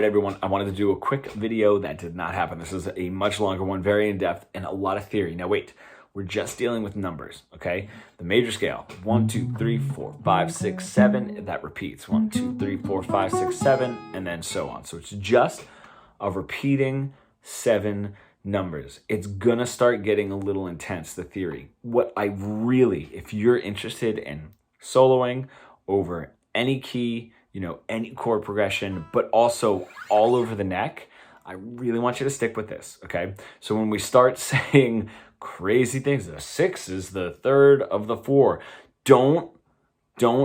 Everyone, I wanted to do a quick video that did not happen. This is a much longer one, very in-depth, and a lot of theory. Now wait, we're just dealing with numbers, okay? The major scale, 1, 2, 3, 4, 5, 6, 7, that repeats. 1, 2, 3, 4, 5, 6, 7, and then so on. So it's just a repeating 7 numbers. It's gonna start getting a little intense, the theory. What I really, if you're interested in soloing over any key, any chord progression, but also all over the neck, I really want you to stick with this, okay? So when we start saying crazy things, the 6 is the third of the 4, don't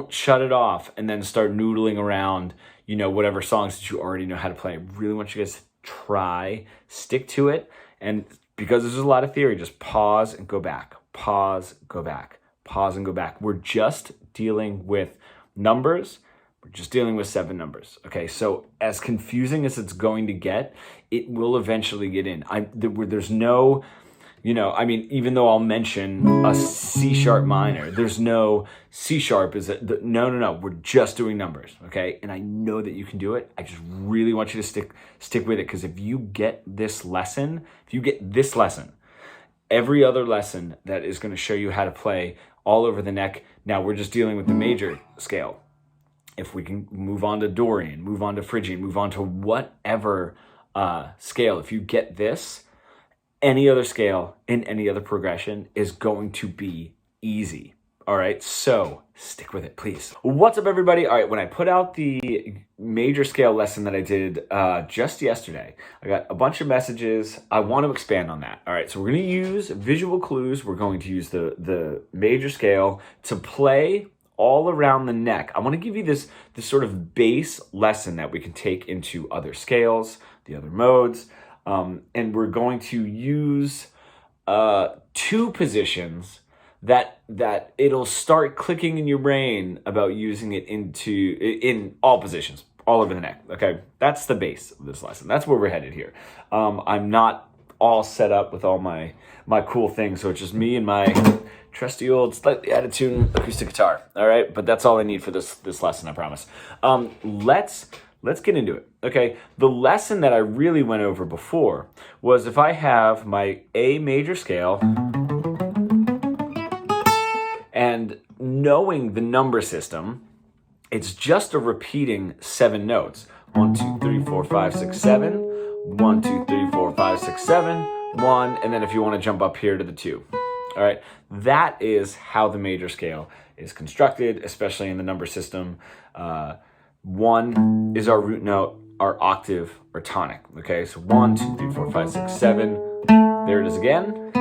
shut it off and then start noodling around, whatever songs that you already know how to play. I really want you guys to try, stick to it, and because there's a lot of theory, just pause and go back, pause, go back, pause and go back. We're just dealing with numbers. We're just dealing with 7 numbers, okay? So as confusing as it's going to get, it will eventually get in. There's no, even though I'll mention a C sharp minor, there's no C sharp no, we're just doing numbers, okay? And I know that you can do it. I just really want you to stick with it, because if you get this lesson, every other lesson that is gonna show you how to play all over the neck. Now we're just dealing with the major scale. If we can move on to Dorian, move on to Phrygian, move on to whatever scale, if you get this, any other scale in any other progression is going to be easy. All right, so stick with it, please. What's up, everybody? All right, when I put out the major scale lesson that I did just yesterday, I got a bunch of messages. I want to expand on that. All right, so we're going to use visual clues. We're going to use the major scale to play all around the neck. I want to give you this sort of base lesson that we can take into other scales, the other modes, and we're going to use 2 positions that it'll start clicking in your brain about using it in all positions, all over the neck. Okay, that's the base of this lesson. That's where we're headed here. I'm not all set up with all my cool things, so it's just me and my trusty old slightly out of tune acoustic guitar. All right, but that's all I need for this lesson, I promise. Let's get into it. Okay, the lesson that I really went over before was if I have my A major scale and knowing the number system, it's just a repeating 7 notes. 1, 2, 3, 4, 5, 6, 7. 1, 2, 3, 4, 5, 6, 7. 1, and then if you want to jump up here to the 2. All right, that is how the major scale is constructed, especially in the number system. 1 is our root note, our octave, our tonic. Okay, so 1, 2, 3, 4, 5, 6, 7. There it is again.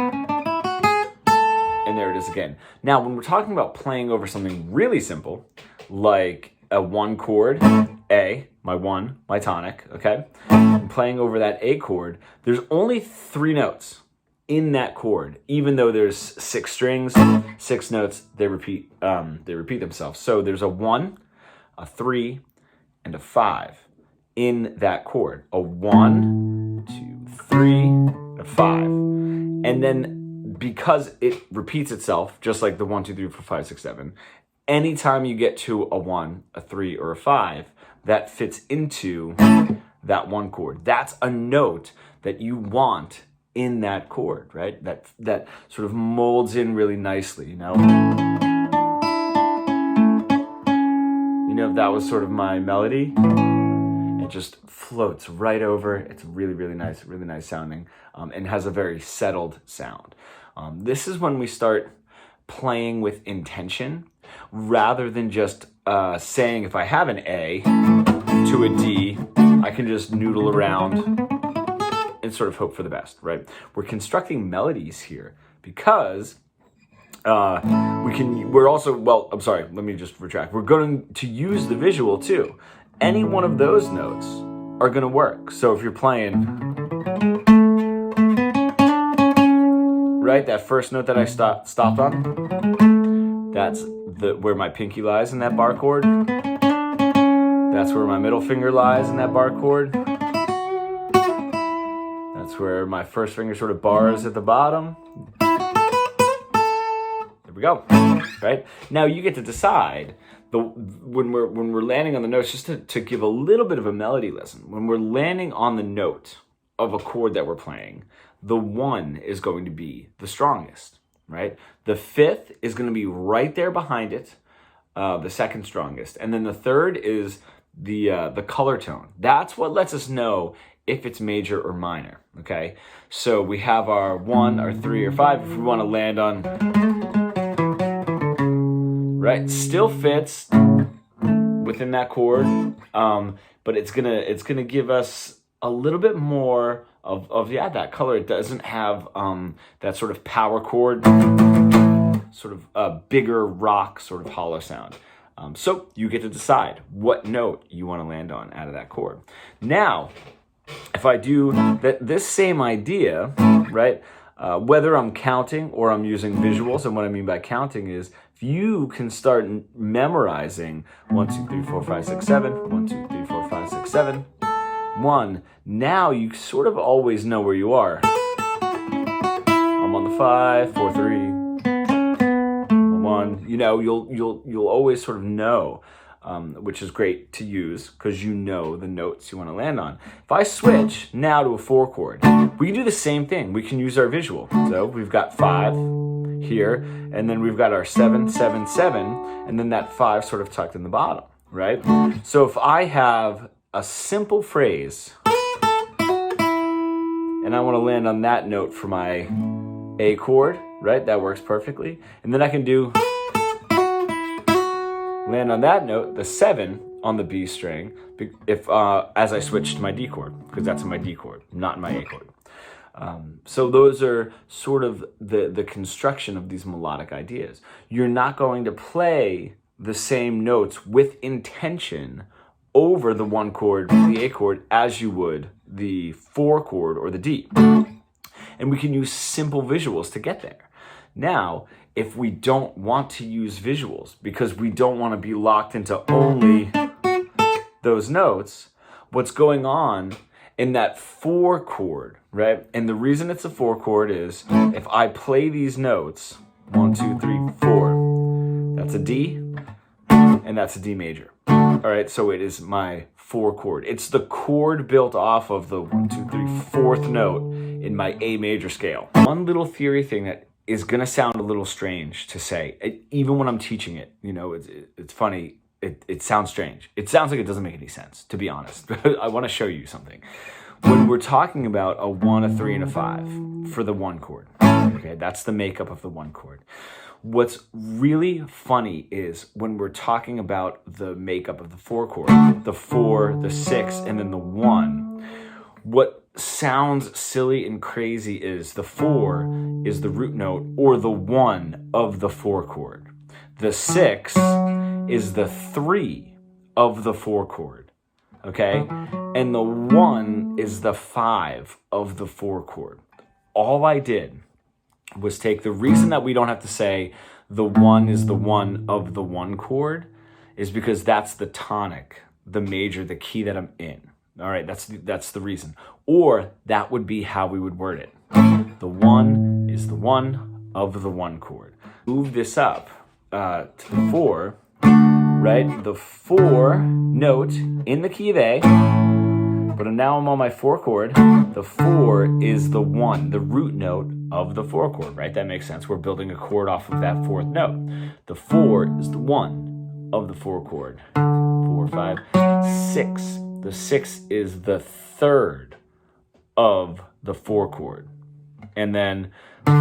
And there it is again. Now, when we're talking about playing over something really simple, like a 1 chord, A, my 1, my tonic, okay? And playing over that A chord, there's only 3 notes in that chord, even though there's 6 strings, 6 notes, they repeat themselves. So there's a 1, a 3, and a 5 in that chord. A 1, 2, 3, a 5. And then because it repeats itself, just like the 1, 2, 3, 4, 5, 6, 7, anytime you get to a 1, a 3, or a 5, that fits into that 1 chord. That's a note that you want in that chord, right? That sort of molds in really nicely, if that was sort of my melody, it just floats right over. It's really nice sounding, and has a very settled sound. This is when we start playing with intention rather than just saying, if I have an A to a D, I can just noodle around and sort of hope for the best, right? We're constructing melodies here because let me just retract. We're going to use the visual too. Any one of those notes are going to work. So if you're playing, right, that first note that I stopped on, that's where my pinky lies in that bar chord. That's where my middle finger lies in that bar chord. That's where my first finger sort of bars at the bottom. There we go, right? Now you get to decide when we're landing on the notes, just to give a little bit of a melody lesson, when we're landing on the note of a chord that we're playing, the 1 is going to be the strongest, right? The 5th is going to be right there behind it, the 2nd strongest, and then the 3rd is the color tone. That's what lets us know if it's major or minor. Okay, so we have our 1, our 3, or 5. If we want to land on, right, still fits within that chord, but it's gonna give us a little bit more of that color. It doesn't have that sort of power chord, sort of a bigger rock, sort of hollow sound. So you get to decide what note you want to land on out of that chord. Now, if I do this same idea, right, whether I'm counting or I'm using visuals, and what I mean by counting is if you can start memorizing 1, 2, 3, 4, 5, 6, 7, 1, 2, 3, 4, 5, 6, 7, 1, now you sort of always know where you are. I'm on the 5, 4, 3, 1. You know, you'll always sort of know, which is great to use because you know the notes you want to land on. If I switch now to a 4 chord, we can do the same thing. We can use our visual. So we've got 5 here, and then we've got our 7, 7, 7, and then that 5 sort of tucked in the bottom, right? So if I have a simple phrase and I want to land on that note for my A chord, right? That works perfectly. And then I can land on that note, the 7 on the B string, if as I switch to my D chord, because that's in my D chord, not in my A chord. So those are sort of the construction of these melodic ideas. You're not going to play the same notes with intention over the 1 chord, the A chord, as you would the 4 chord or the D. And we can use simple visuals to get there. Now, if we don't want to use visuals because we don't want to be locked into only those notes, what's going on in that 4 chord, right? And the reason it's a 4 chord is if I play these notes, 1, 2, 3, 4, that's a D, and that's a D major. All right, so it is my 4 chord. It's the chord built off of the 1, 2, 3, 4th note in my A major scale. One little theory thing that is going to sound a little strange to say, even when I'm teaching it, you know, it's funny. It sounds strange. It sounds like it doesn't make any sense, to be honest. I want to show you something. When we're talking about a 1, a 3, and a 5 for the 1 chord, okay, that's the makeup of the 1 chord. What's really funny is when we're talking about the makeup of the 4 chord, the 4, the 6, and then the 1, what sounds silly and crazy is the 4 is the root note or the 1 of the 4 chord. The 6 is the 3 of the 4 chord, okay? And the 1 is the 5 of the 4 chord. All I did was take the reason that we don't have to say the 1 is the 1 of the 1 chord is because that's the tonic, the major, the key that I'm in. All right, that's the reason. Or that would be how we would word it. The 1 is the 1 of the 1 chord. Move this up to the 4, right? The 4 note in the key of A, but now I'm on my 4 chord. The 4 is the 1, the root note of the 4 chord, right? That makes sense. We're building a chord off of that 4th note. The 4 is the 1 of the 4 chord. 4, 5, 6. The 6 is the 3rd of the 4 chord. And then 6,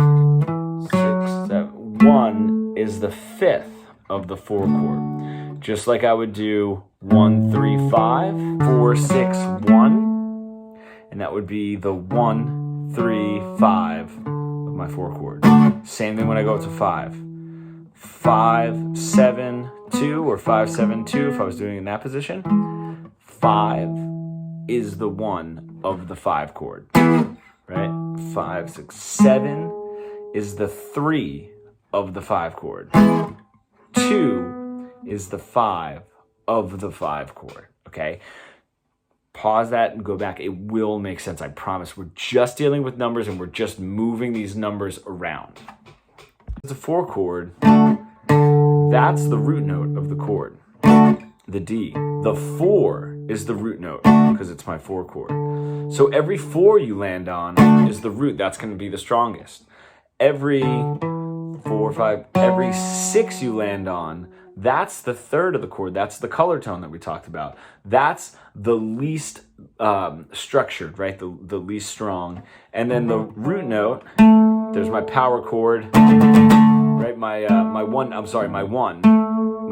7, 1 is the 5th of the 4 chord. Just like I would do 1, 3, 5, 4, 6, 1. And that would be the 1, 3, 5 of my 4 chord. Same thing when I go to 5. 5, 7, 2 or 5, 7, 2 if I was doing it in that position. 5 is the 1 of the 5 chord, right? 5, 6, 7 is the 3 of the 5 chord. 2 is the 5 of the 5 chord, okay? Pause that and go back. It will make sense, I promise. We're just dealing with numbers and we're just moving these numbers around. It's a 4 chord. That's the root note of the chord. the D. The 4 is the root note because it's my 4 chord. So every 4 you land on is the root. That's going to be the strongest. Every 4, 5, every 6 you land on, that's the third of the chord. That's the color tone that we talked about. That's the least structured, right? The least strong. And then the root note, there's my power chord, right? My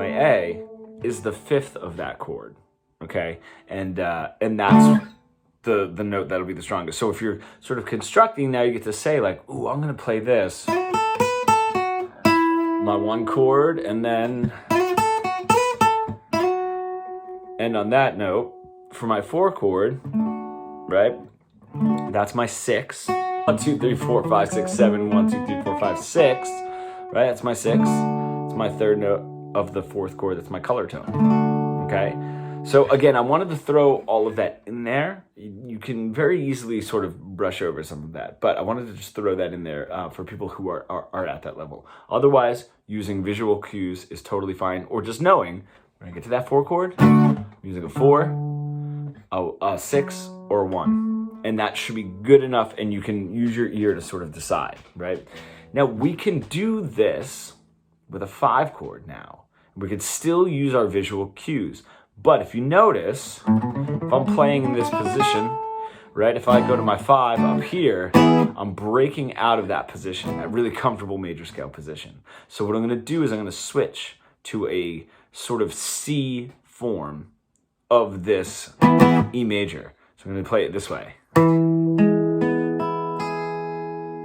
A is the 5th of that chord, okay? And that's the note that'll be the strongest. So if you're sort of constructing, now you get to say like, ooh, I'm gonna play this. My 1 chord, and then, and on that note, for my 4 chord, right? That's my 6. 1, 2, 3, 4, 5, 6, 7, 1, 2, 3, 4, 5, 6. Right, that's my 6. It's my 3rd note of the 4th chord. That's my color tone. Okay? So again, I wanted to throw all of that in there. You can very easily sort of brush over some of that, but I wanted to just throw that in there for people who are at that level. Otherwise, using visual cues is totally fine, or just knowing when I get to that 4 chord, I'm using a 4, a 6, or a 1. And that should be good enough, and you can use your ear to sort of decide, right? Now, we can do this with a 5 chord now. We could still use our visual cues. But if you notice, if I'm playing in this position, right, if I go to my 5 up here, I'm breaking out of that position, that really comfortable major scale position. So what I'm going to do is I'm going to switch to a sort of C form of this E major. So I'm going to play it this way.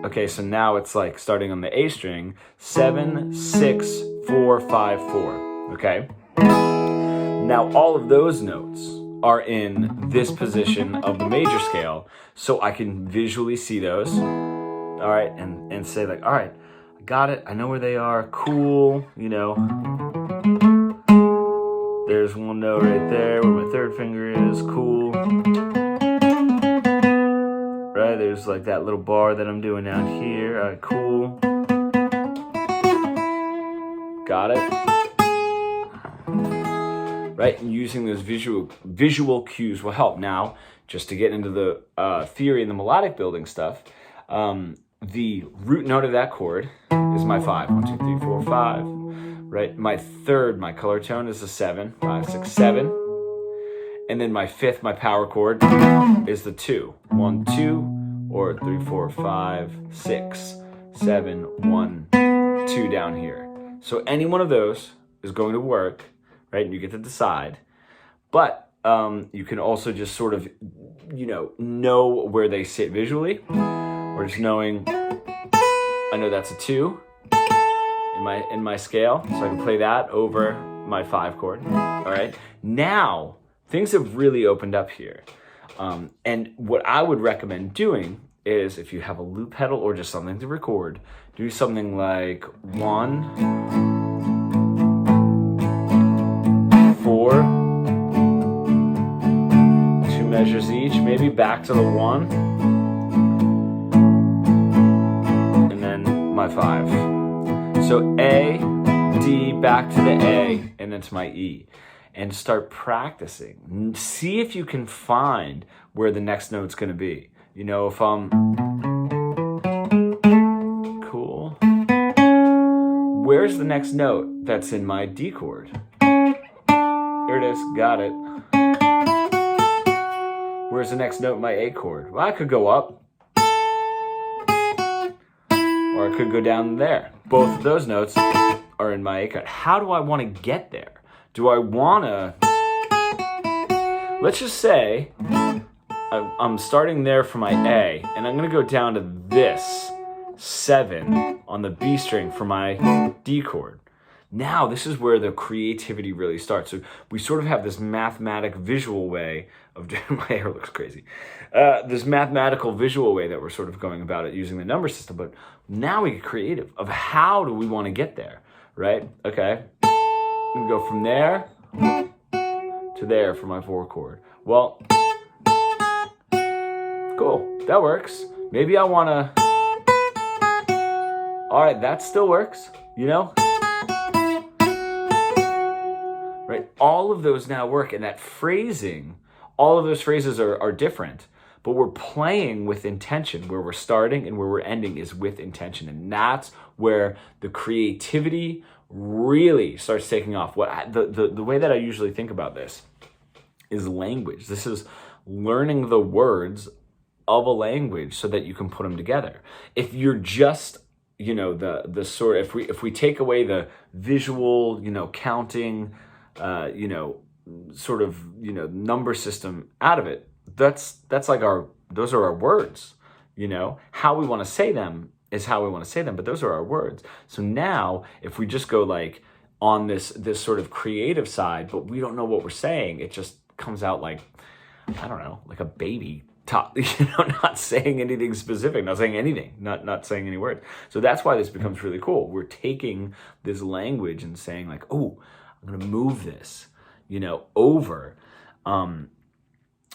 Okay, so now it's like starting on the A string, 7, 6, 4, 5, 4, okay? Now all of those notes are in this position of the major scale, so I can visually see those, all right, and say like, all right, I got it, I know where they are, cool, you know. There's one note right there where my 3rd finger is, cool. Right, there's like that little bar that I'm doing down here. All right, cool. Got it. Right, and using those visual cues will help. Now, just to get into the theory and the melodic building stuff, the root note of that chord is my 5. 1, 2, 3, 4, 5. Right, my 3rd, my color tone is a 7. 5, 6, 7. And then my 5th, my power chord, is the 2. 1, 2, or 3, 4, 5, 6, 7, 1, 2 down here. So any one of those is going to work, right? And you get to decide. But you can also just sort of, know where they sit visually, or just knowing, I know that's a 2 in my scale, so I can play that over my 5 chord. All right. Now, things have really opened up here. And what I would recommend doing is, if you have a loop pedal or just something to record, do something like 1, 4, 2 measures each, maybe back to the 1, and then my 5. So A, D, back to the A, and then to my E. And start practicing. See if you can find where the next note's going to be. If I'm cool, where's the next note that's in my D chord? There it is, got it. Where's the next note in my A chord? Well, I could go up, or I could go down there. Both of those notes are in my A chord. How do I want to get there? Do I want to, let's just say I'm starting there for my A, and I'm going to go down to this 7 on the B string for my D chord. Now, this is where the creativity really starts. So we sort of have this mathematical visual way of doing, my hair looks crazy. This mathematical visual way that we're sort of going about it using the number system. But now we get creative of how do we want to get there, right? Okay. We go from there to there for my 4 chord. Well, cool, that works. Maybe I want to, all right, that still works, Right? all of those now work, and that phrasing, all of those phrases are different, but we're playing with intention. Where we're starting and where we're ending is with intention, and that's where the creativity really starts taking off. The way that I usually think about this is language. This is learning the words of a language so that you can put them together. If you're just, the sort, if we take away the visual, counting, sort of, number system out of it, that's like those are our words. How we want to say them is how we want to say them, but those are our words. So now if we just go like on this sort of creative side, but we don't know what we're saying, it just comes out like, I don't know, like a baby not saying anything specific, not saying anything, not saying any words. So that's why this becomes really cool. We're taking this language and saying like, oh, I'm going to move this, over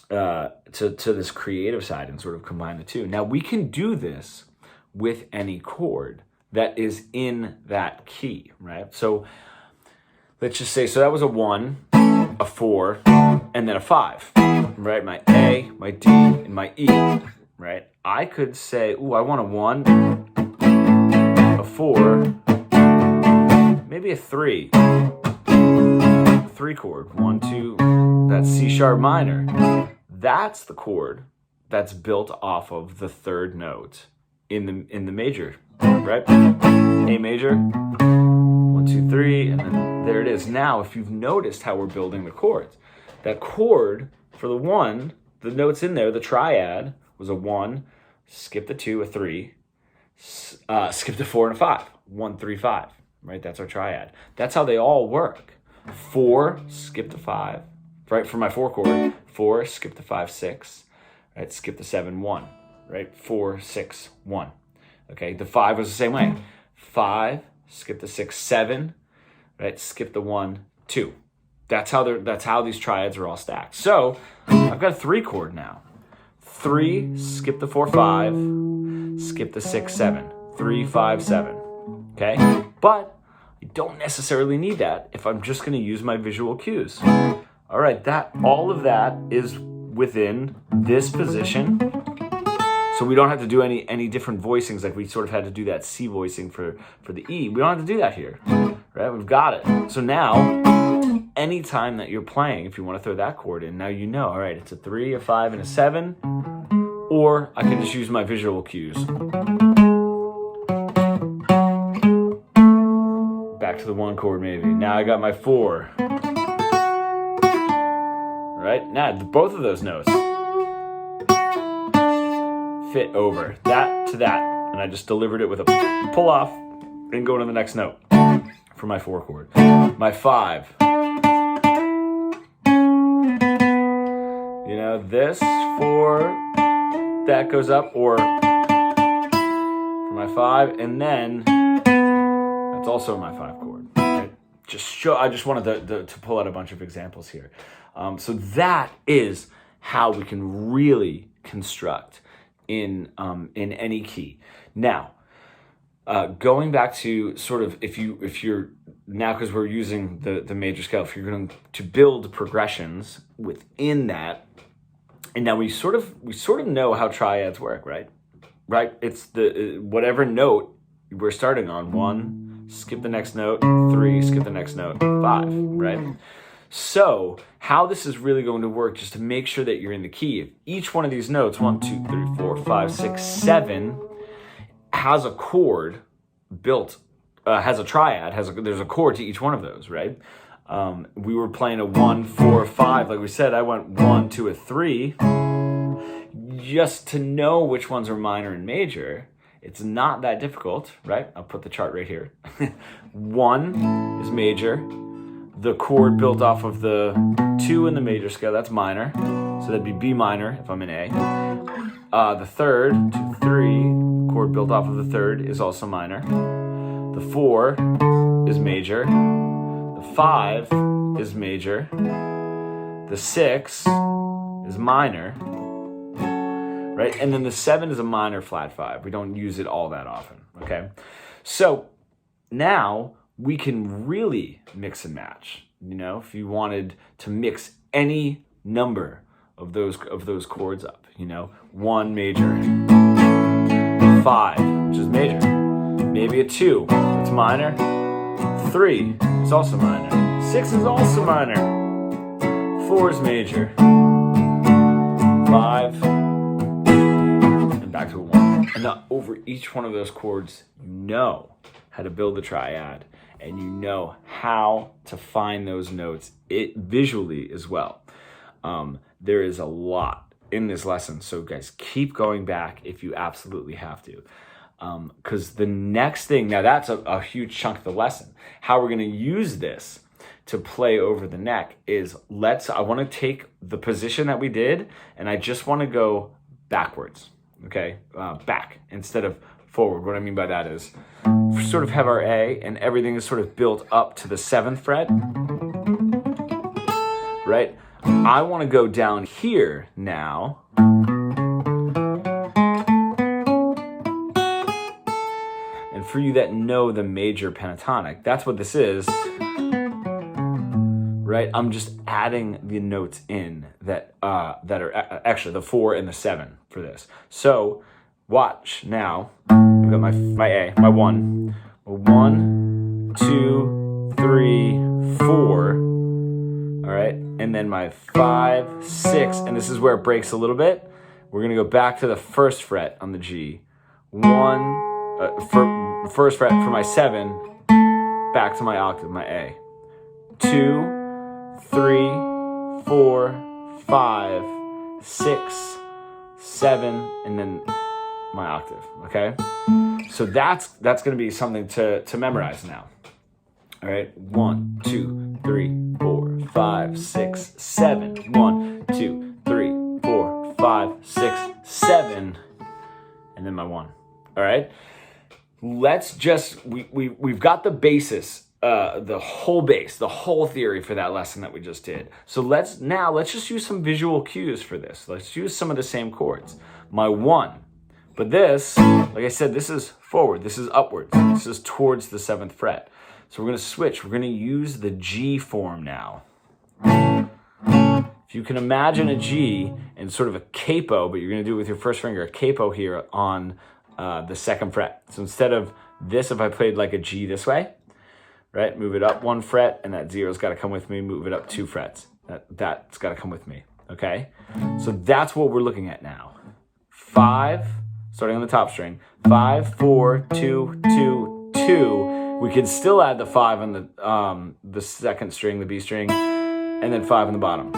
to this creative side and sort of combine the two. Now we can do this with any chord that is in that key, right? So let's just say, so that was a 1, a 4, and then a 5, right? My A, my D, and my E, right? I could say, ooh, I want a 1, a 4, maybe a 3 chord, 1, 2, that's C sharp minor. That's the chord that's built off of the third note in the major, right? A major, 1, 2, 3, and then there it is. Now, if you've noticed how we're building the chords, that chord for the 1, the notes in there, the triad was a 1, skip the 2, a 3, skip the 4 and a 5, 1, 3, 5, right? That's our triad. That's how they all work. 4, skip the 5, right? For my 4 chord, 4, skip the 5, 6, right? Skip the 7, 1, right? 4, 6, 1. Okay, the 5 was the same way. 5, skip the 6, 7, right? Skip the 1, 2. That's how these triads are all stacked. So I've got a 3 chord now. 3, skip the 4, 5, skip the 6, 7. 3, 5, 7. Okay? But I don't necessarily need that if I'm just going to use my visual cues. All right, all of that is within this position. So we don't have to do any different voicings, like we sort of had to do that C voicing for the E. We don't have to do that here, right? We've got it. So now, anytime that you're playing, if you want to throw that chord in, now you know, all right, it's a 3, a 5, and a 7, or I can just use my visual cues. Back to the 1 chord maybe. Now I got my 4. Right? Now both of those notes fit over that to that. And I just delivered it with a pull off and go to the next note for my 4 chord. My 5. This 4, that goes up, or for my 5, and then that's also my 5 chord. Right? I just wanted to pull out a bunch of examples here. So that is how we can really construct in any key. Now, going back to sort of if you're now, because we're using the major scale, if you're going to build progressions within that, and now we sort of know how triads work, right? Right? It's the whatever note we're starting on, 1, skip the next note, 3, skip the next note, 5, right? So how this is really going to work, just to make sure that you're in the key, if each one of these notes, 1, 2, 3, 4, 5, 6, 7, has a chord built, has a triad, there's a chord to each one of those, right? We were playing a 1, 4, 5. Like we said, I went 1, 2, a 3. Just to know which ones are minor and major, it's not that difficult, right? I'll put the chart right here. 1 is major. The chord built off of the 2 in the major scale, that's minor. So that'd be B minor if I'm in A. The third, 2, 3, chord built off of the third is also minor. The 4 is major. The 5 is major. The 6 is minor. Right? And then the 7 is a minor flat 5. We don't use it all that often. Okay? So now we can really mix and match. you know, if you wanted to mix any number of those chords up, you know, 1 major, 5, which is major, maybe a 2, that's minor, 3 is also minor, 6 is also minor, 4 is major, 5, and back to a 1. And now over each one of those chords, you know how to build the triad, and you know how to find those notes visually as well. There is a lot in this lesson, so guys, keep going back if you absolutely have to. Because the next thing, now that's a huge chunk of the lesson. How we're going to use this to play over the neck is, I want to take the position that we did, and I just want to go backwards, okay? Back instead of forward. What I mean by that is, we sort of have our A, and everything is sort of built up to the 7th fret, right? I want to go down here now, and for you that know the major pentatonic, that's what this is, right? I'm just adding the notes in that are actually the 4 and the 7 for this. So watch now. I've got my A, my 1, 1, 2, 3, 4. All right, and then my 5, 6, and this is where it breaks a little bit. We're gonna go back to the 1st fret on the G. 1st fret for my 7, back to my octave, my A. 2, 3, 4, 5, 6, 7, and then my octave, okay? So that's gonna be something to memorize now. All right, 1, 2, 3, 4, 5, 6, 7. 1, 2, 3, 4, 5, 6, 7, and then my 1. All right. Let's just we've got the basis, the whole base, the whole theory for that lesson that we just did. So let's just use some visual cues for this. Let's use some of the same chords. My 1, but this, like I said, this is forward. This is upwards. This is towards the 7th fret. So we're going to switch. We're going to use the G form now. If you can imagine a G and sort of a capo, but you're going to do it with your first finger, a capo here on the 2nd fret. So instead of this, if I played like a G this way, right, move it up 1 fret, and that 0's got to come with me, move it up 2 frets. That's got to come with me, okay? So that's what we're looking at now. 5, starting on the top string, 5, 4, 2, 2, 2. We can still add the 5 on the 2nd string, the B string, and then 5 on the bottom.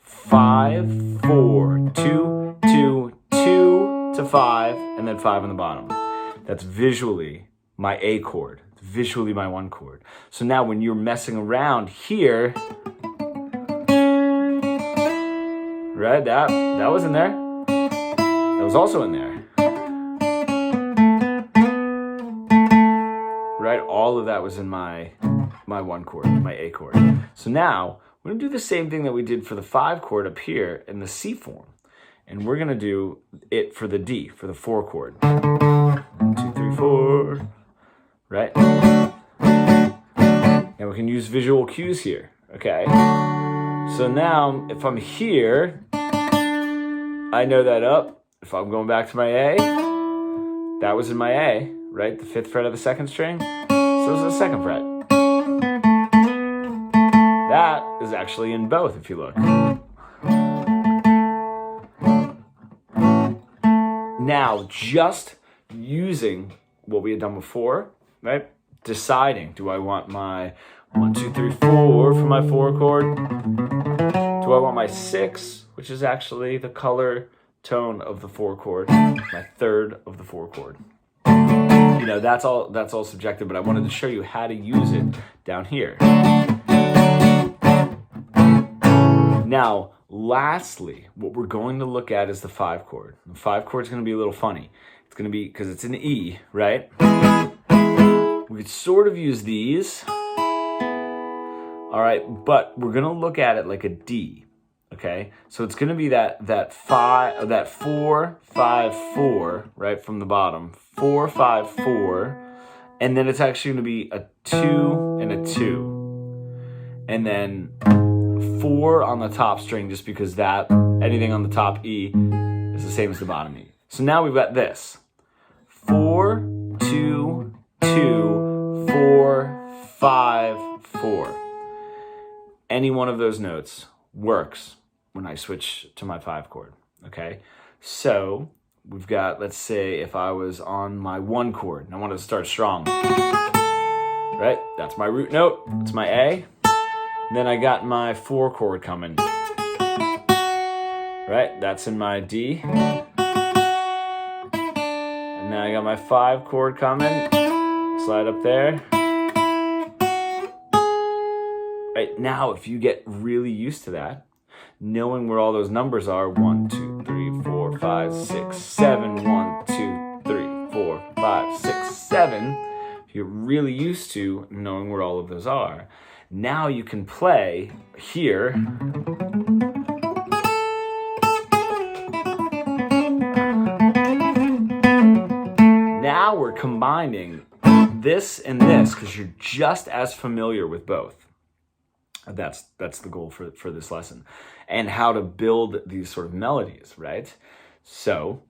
5, 4, 2, 2, 2 to 5, and then 5 on the bottom. That's visually my A chord. It's visually my 1 chord. So now when you're messing around here, right, that was in there. That was also in there. Right, all of that was in my 1 chord, my A chord. So now we're gonna do the same thing that we did for the 5 chord up here in the C form, and we're gonna do it for the D, for the 4 chord. 1, 2, 3, 4. Right. And we can use visual cues here. Okay. So now, if I'm here, I know that up. If I'm going back to my A, that was in my A. Right, the 5th fret of the 2nd string, so is the 2nd fret. That is actually in both, if you look. Now, just using what we had done before, right, deciding, do I want my 1, 2, 3, 4 for my 4 chord? Do I want my 6, which is actually the color tone of the 4 chord, my 3rd of the 4 chord? You know, that's all subjective, but I wanted to show you how to use it down here. Now, lastly, what we're going to look at is the 5 chord. The 5 chord is going to be a little funny. It's going to be, because it's an E, right? We could sort of use these. All right, but we're going to look at it like a D. Okay, so it's going to be that 4, 5, 4, right, from the bottom. 4, 5, 4, and then it's actually going to be a 2 and a 2. and then 4 on the top string, just because that anything on the top E is the same as the bottom E. So now we've got this 4, 2, 2, 4, 5, 4. Any one of those notes works when I switch to my 5 chord. Okay, so we've got, let's say if I was on my 1 chord and I wanted to start strong, right? That's my root note, that's my A. Then I got my 4 chord coming, right? That's in my D. And then I got my 5 chord coming, slide up there. Right, now if you get really used to that, knowing where all those numbers are, 1, 2, 3, 4, 5, 6, 7, 1, 2, 3, 4, 5, 6, 7, if you're really used to knowing where all of those are, now you can play here. Now we're combining this and this because you're just as familiar with both. That's the goal for this lesson, and how to build these sort of melodies, right? So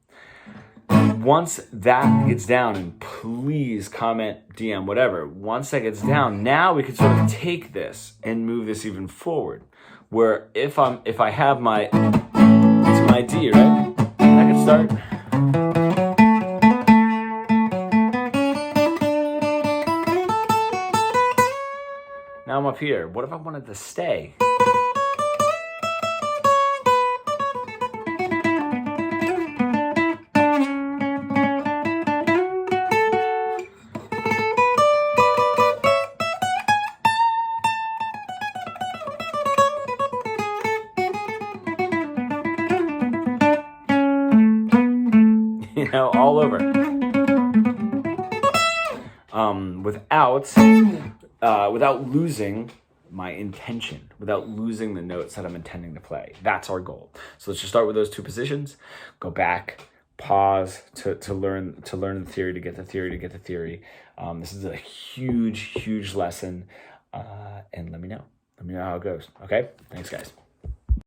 once that gets down, and please comment, DM, whatever, once that gets down, now we can sort of take this and move this even forward, where if I have my, it's my D, right? I can start. Now I'm up here. What if I wanted to stay? You know, all over. Without losing my intention, without losing the notes that I'm intending to play. That's our goal. So let's just start with those 2 positions, go back, pause to learn the theory, to get the theory. This is a huge lesson, and let me know how it goes. Okay, thanks guys.